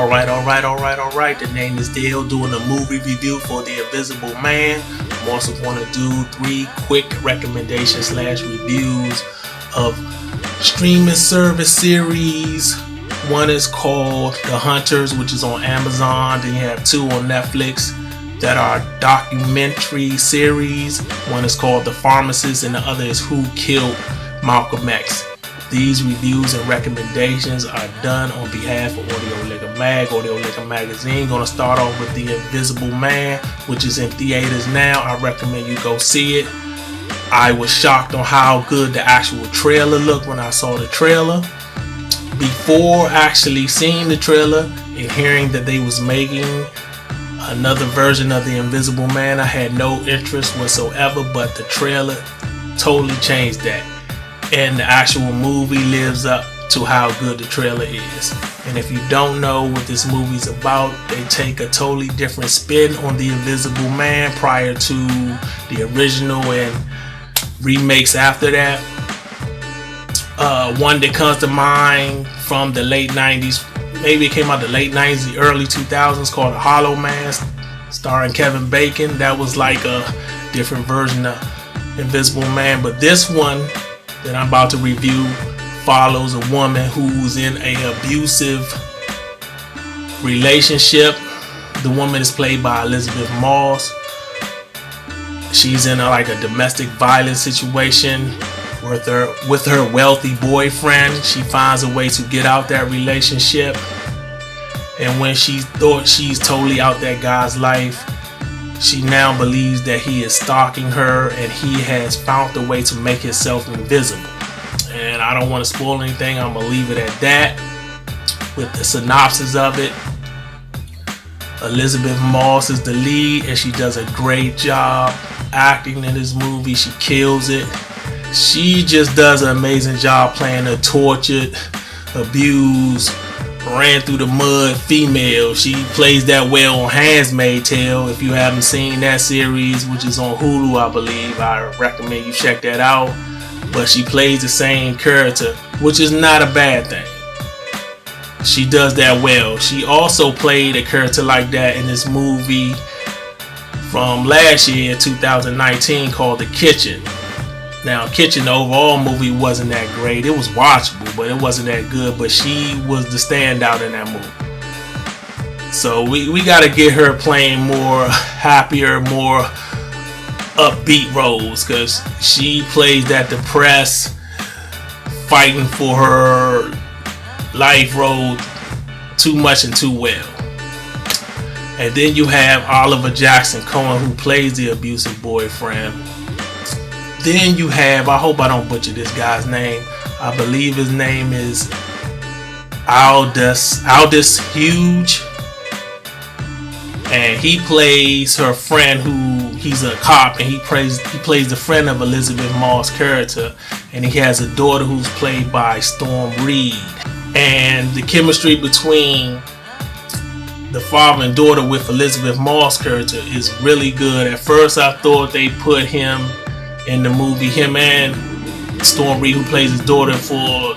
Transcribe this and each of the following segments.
Alright. The name is Dale, doing a movie review for The Invisible Man. I'm also going to do 3 quick recommendations / reviews of streaming service series. One is called The Hunters, which is on Amazon. Then you have 2 on Netflix that are documentary series. One is called The Pharmacist and the other is Who Killed Malcolm X. These reviews and recommendations are done on behalf of Audio Liquor Mag, Audio Liquor Magazine. Gonna start off with The Invisible Man, which is in theaters now. I recommend you go see it. I was shocked on how good the actual trailer looked when I saw the trailer. Before actually seeing the trailer and hearing that they was making another version of The Invisible Man, I had no interest whatsoever, but the trailer totally changed that. And the actual movie lives up to how good the trailer is. And if you don't know what this movie's about, they take a totally different spin on The Invisible Man prior to the original and remakes after that. One that comes to mind from the late 90s, maybe it came out the late 90s, the early 2000s, called The Hollow Man, starring Kevin Bacon. That was like a different version of Invisible Man. But this one that I'm about to review follows a woman who's in an abusive relationship. The woman is played by Elizabeth Moss. She's in a domestic violence situation with her wealthy boyfriend. She finds a way to get out that relationship, and when she thought she's totally out that guy's life, she now believes that he is stalking her and he has found a way to make himself invisible. And I don't want to spoil anything. I'm going to leave it at that with the synopsis of it. Elizabeth Moss is the lead and she does a great job acting in this movie. She kills it. She just does an amazing job playing a tortured, abused, ran through the mud female. She plays that well on Handmaid's Tale. If you haven't seen that series, which is on Hulu, I believe, I recommend you check that out. But she plays the same character, which is not a bad thing. She does that well. She also played a character like that in this movie from last year, 2019, called The Kitchen. Now, Kitchen, the overall movie wasn't that great. It was watchable, but it wasn't that good. But she was the standout in that movie. So we got to get her playing more happier, more upbeat roles, because she plays that depressed, fighting for her life role too much and too well. And then you have Oliver Jackson Cohen, who plays the abusive boyfriend. Then you have, I hope I don't butcher this guy's name, I believe his name is Aldous Huge, and he plays her friend, who he's a cop, and he plays the friend of Elizabeth Moss' character, and he has a daughter who's played by Storm Reed. And the chemistry between the father and daughter with Elizabeth Moss' character is really good. At first I thought they put him in the movie, him and Storm Reed, who plays his daughter, for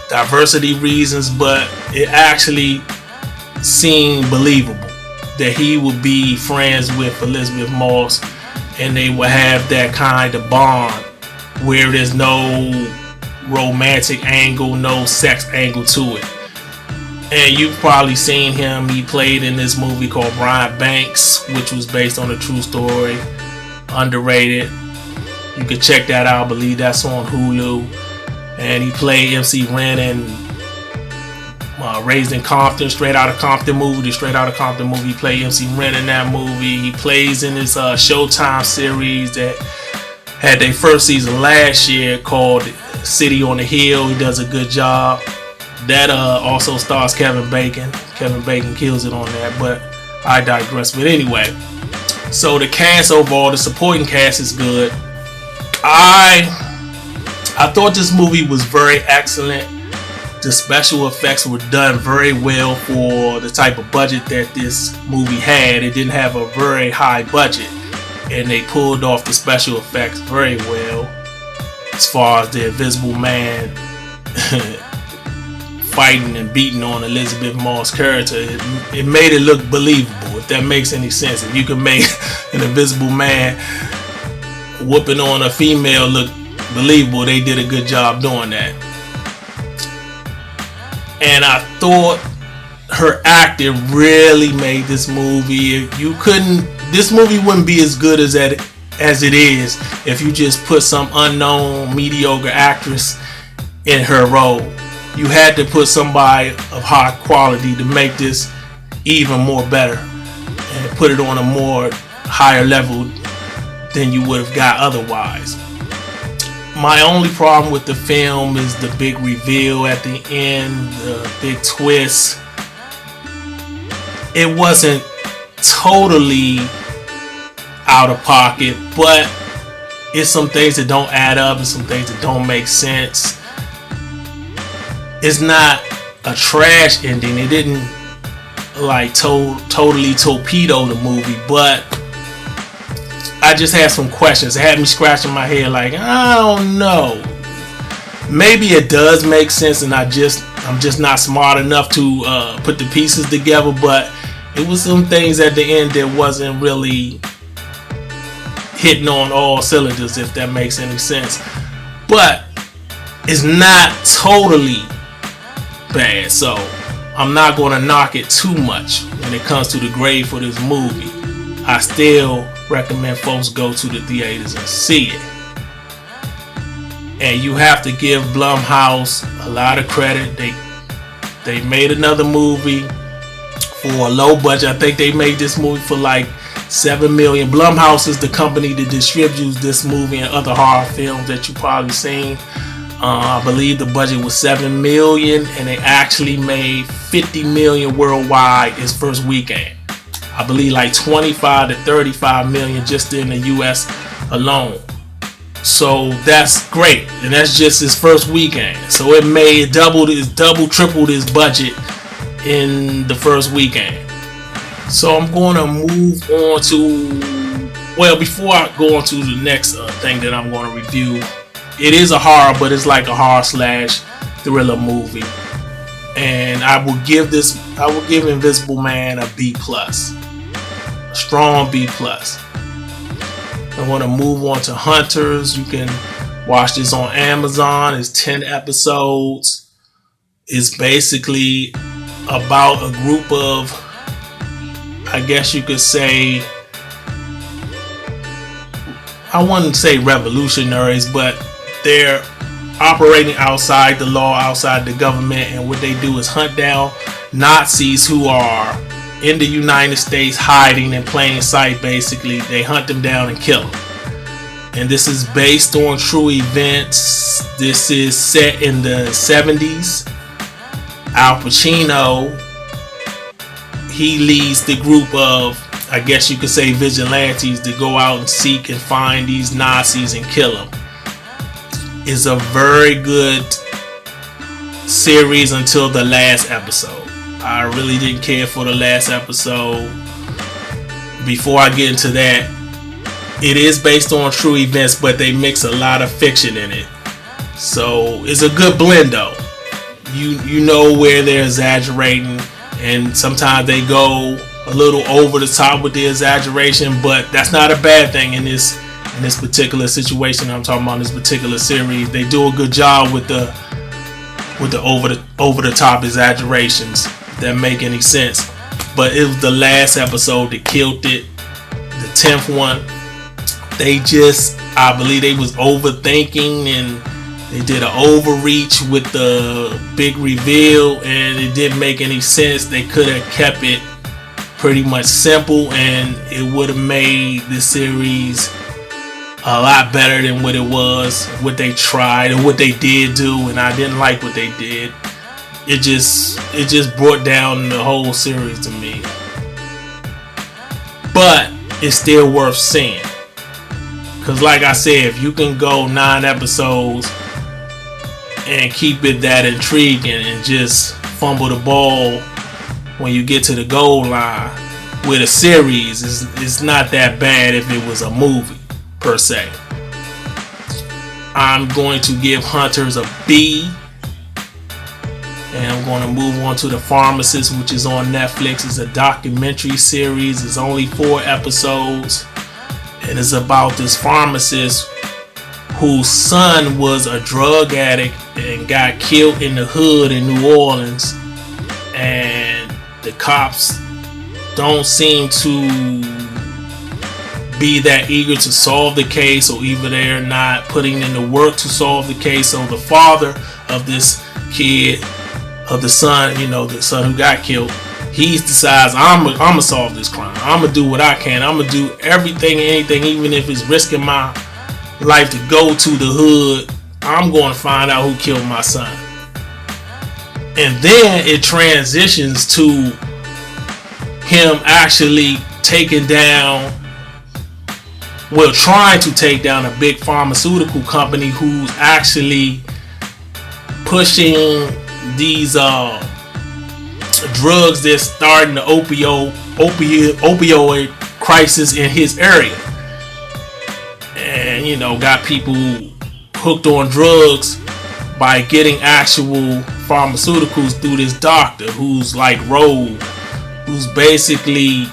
diversity reasons, but it actually seemed believable that he would be friends with Elizabeth Moss and they would have that kind of bond where there's no romantic angle, no sex angle to it. And you've probably seen him. He played in this movie called Brian Banks, which was based on a true story. Underrated. You can check that out. I believe that's on Hulu. And he played MC Ren in Raised in Compton, Straight Outta Compton movie. The Straight Outta Compton movie. He played MC Ren in that movie. He plays in this Showtime series that had their first season last year called City on the Hill. He does a good job. That also stars Kevin Bacon. Kevin Bacon kills it on that, but I digress. But anyway, so the cast overall, the supporting cast is good. I thought this movie was very excellent. The special effects were done very well for the type of budget that this movie had. It didn't have a very high budget, and they pulled off the special effects very well. As far as the Invisible Man fighting and beating on Elizabeth Moss character, it made it look believable, if that makes any sense. If you can make an Invisible Man whooping on a female look believable, they did a good job doing that. And I thought her acting really made this movie. This movie wouldn't be as good as it is if you just put some unknown mediocre actress in her role. You had to put somebody of high quality to make this even more better and put it on a more higher level than you would have got otherwise. My only problem with the film is the big reveal at the end, the big twist. It wasn't totally out of pocket, but it's some things that don't add up and some things that don't make sense. It's not a trash ending. It didn't like totally torpedo the movie, but I just had some questions. It had me scratching my head like, I don't know. Maybe it does make sense and I'm just not smart enough to put the pieces together, but it was some things at the end that wasn't really hitting on all cylinders, if that makes any sense. But it's not totally bad, so I'm not going to knock it too much when it comes to the grade for this movie. I still recommend folks go to the theaters and see it. And you have to give Blumhouse a lot of credit. They made another movie for a low budget. I think they made this movie for like $7 million. Blumhouse is the company that distributes this movie and other horror films that you've probably seen. I believe the budget was $7 million, and they actually made $50 million worldwide its first weekend. I believe like 25 to 35 million just in the US alone. So that's great, and that's just his first weekend. So it made tripled his budget in the first weekend. So I'm going to move on to, well, before I go on to the next thing that I'm going to review, it is a horror, but it's like a horror slash thriller movie, and I will give Invisible Man a B+, a strong B+. I want to move on to Hunters. You can watch this on Amazon. It's 10 episodes. It's basically about a group of, I guess you could say, I wouldn't say revolutionaries, but they're operating outside the law, outside the government, and what they do is hunt down Nazis who are in the United States hiding in plain sight. Basically, they hunt them down and kill them. And this is based on true events. This is set in the 70s. Al Pacino, he leads the group of, I guess you could say, vigilantes to go out and seek and find these Nazis and kill them. It's a very good series until the last episode. I really didn't care for the last episode. Before I get into that, it is based on true events, but they mix a lot of fiction in it. So it's a good blend though. You know where they're exaggerating, and sometimes they go a little over the top with the exaggeration, but that's not a bad thing in this particular situation. I'm talking about this particular series. They do a good job with the over the top exaggerations, if that make any sense. But it was the last episode that killed it. The 10th one, I believe they was overthinking, and they did an overreach with the big reveal, and it didn't make any sense. They could have kept it pretty much simple, and it would have made the series a lot better than what it was, what they tried and what they did do. And I didn't like what they did. It just brought down the whole series to me. But it's still worth seeing, because like I said, if you can go 9 episodes and keep it that intriguing and just fumble the ball when you get to the goal line with a series, it's not that bad if it was a movie per se. I'm going to give Hunters a B, And I'm going to move on to The Pharmacist, which is on Netflix. It's a documentary series. It's only 4 episodes. And it's about this pharmacist whose son was a drug addict and got killed in the hood in New Orleans. And the cops don't seem to be that eager to solve the case, or either they're not putting in the work to solve the case. So the father of this kid, of the son, the son who got killed, he decides, I'm gonna solve this crime. I'm gonna do what I can. I'm gonna do everything and anything, even if it's risking my life to go to the hood. I'm going to find out who killed my son. And then it transitions to him actually trying to take down a big pharmaceutical company who's actually pushing these drugs that's starting the opioid crisis in his area. And got people hooked on drugs by getting actual pharmaceuticals through this doctor who's like rogue, who's basically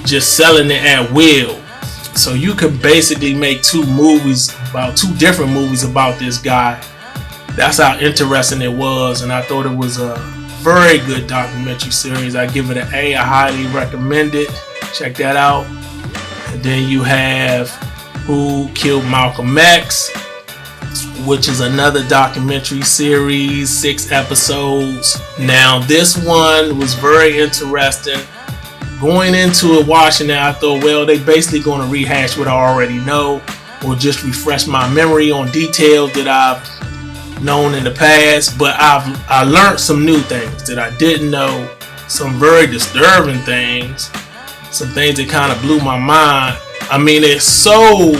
just selling it at will. So you could basically make 2 different movies about this guy. That's how interesting it was, and I thought it was a very good documentary series. I give it an A. I highly recommend it. Check that out. And then you have Who Killed Malcolm X, which is another documentary series, 6 episodes. Now this one was very interesting. Going into it, watching it, I thought, well, they basically going to rehash what I already know, or just refresh my memory on details that I've known in the past. But I learned some new things that I didn't know, some very disturbing things, some things that kind of blew my mind. I mean, it's so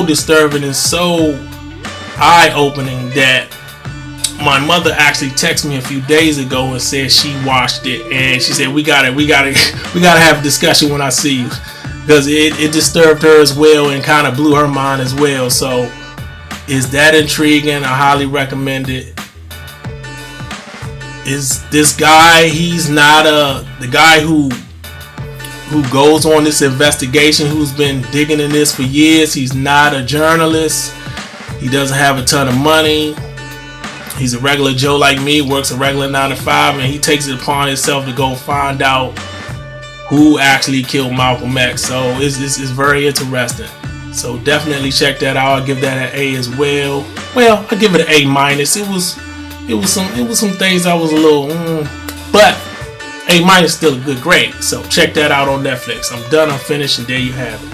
disturbing and so eye-opening that my mother actually texted me a few days ago and said she watched it, and she said we gotta have a discussion when I see you, because it disturbed her as well and kind of blew her mind as well. So is that intriguing? I highly recommend it. Is this guy, he's not the guy who goes on this investigation, who's been digging in this for years. He's not a journalist. He doesn't have a ton of money. He's a regular Joe like me, works a regular 9 to 5, and he takes it upon himself to go find out who actually killed Malcolm X. So it's very interesting. So definitely check that out. I'll give that an A as well. Well, I give it an A minus. It was some things I was a little, but A minus still a good grade. So check that out on Netflix. I'm done. I'm finished, and there you have it.